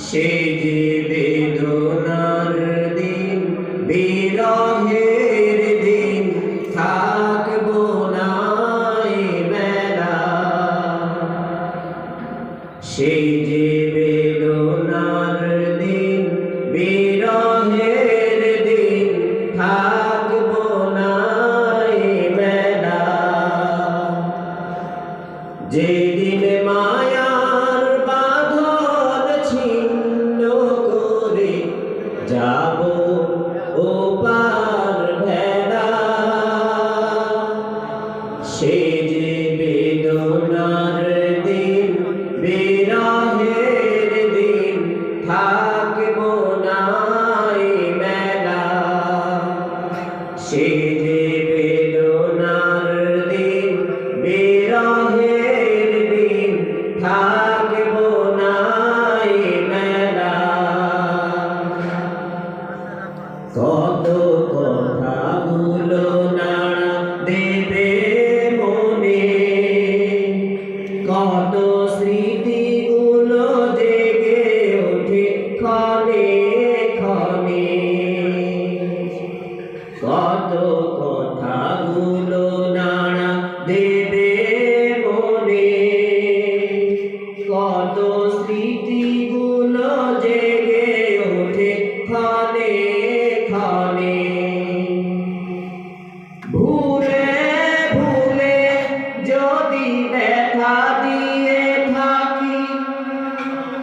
সে যে বেদনার দিন, বিরহের দিন, থাকবো না এই বেলা। সে যে বেদনার দিন, বিরহের দিন, থাকবো না এই বেলা। যেদিন মায়ার বাঁধন ছিন্ন করে যাব ওপার ভেলা। সে যে বেদনার দিন, বিরহের দিন, থাকবো না এই বেলা। সে যে বেদনার দিন, বিরহের দিন, থাকবো না এই বেলা। কত কথাগুলো নাড়া দেবে মনে, কত স্মৃতিগুলো জেগে ওঠে ক্ষণে ক্ষণে। কত কথাগুলো নাড়া দেবে মনে, কত স্মৃতিগুলো জেগে ওঠে ক্ষণে ক্ষণে। ভুলে ভুলে যদি ব্যথা দিয়ে থাকি,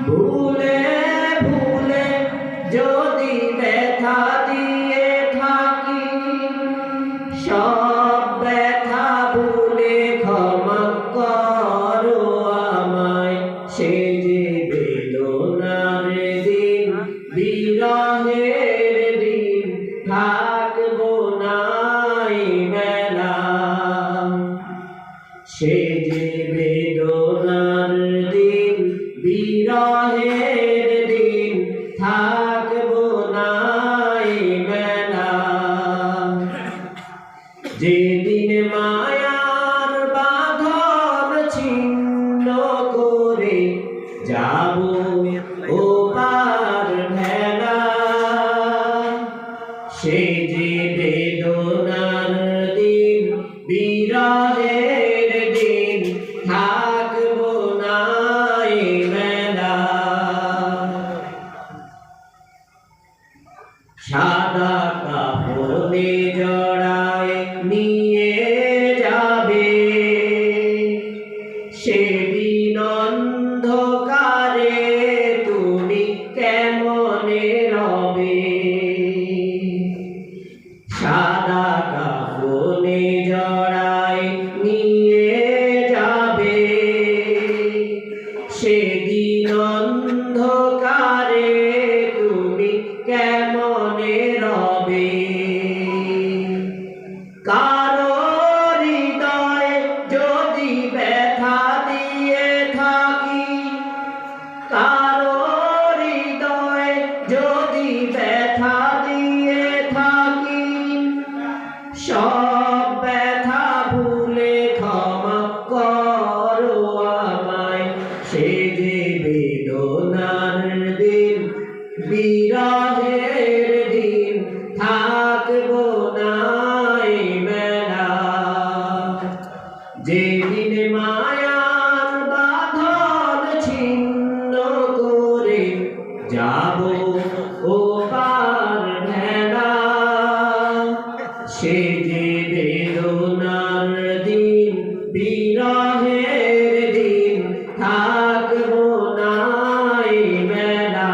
ভুলে ভুলে যদি ব্যথা দিয়ে থাকি, সব ব্যথা ভুলে ক্ষমা করো আমায়। সে যে বেদনার দিন, বিরহের দিন, থাকবো না এই বেলা। সে যে বেদনার দিন, বিরহের দিন, থাকবো না এই বেলা। যেদিন মায়ার বাঁধন ছিন্ন করে যাব ওপার ভেলা। সে যে বেদনার দিন, বিরহের দিন, থাকবো না এই বেলা। সাদা কাপড়ে জড়ায় নিয়ে যাবে, সেদিন অন্ধকারে তুমি কেমনে রবে। সাদা কাপড়ে জড়ায় নিয়ে যাবে, সেদিন অন্ধকারে তুমি কেমনে রবে। কারো হৃদয়ে যদি ব্যথা দিয়ে থাকি, কারো হৃদয়ে যদি ব্যথা দিয়ে থাকি, সব ব্যথা ভুলে ক্ষমা করো আমায়। সে যে বেদনার দিন, বিরহের দিন, থাকবো না এই বেলা। যেদিন মায়ার বাঁধন ছিন্ন করে যাব ওপার ভেলা। সে যে বেদনার দিন, বিরহের দিন, থাকবো না এই বেলা।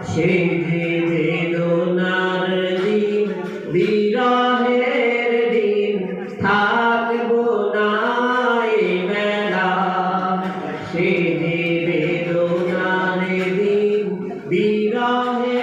সে যে বেদনার দিন, বিরহের দিন, থাকবো না এই বেলা। সে যে বেদনার দিন, বিরহের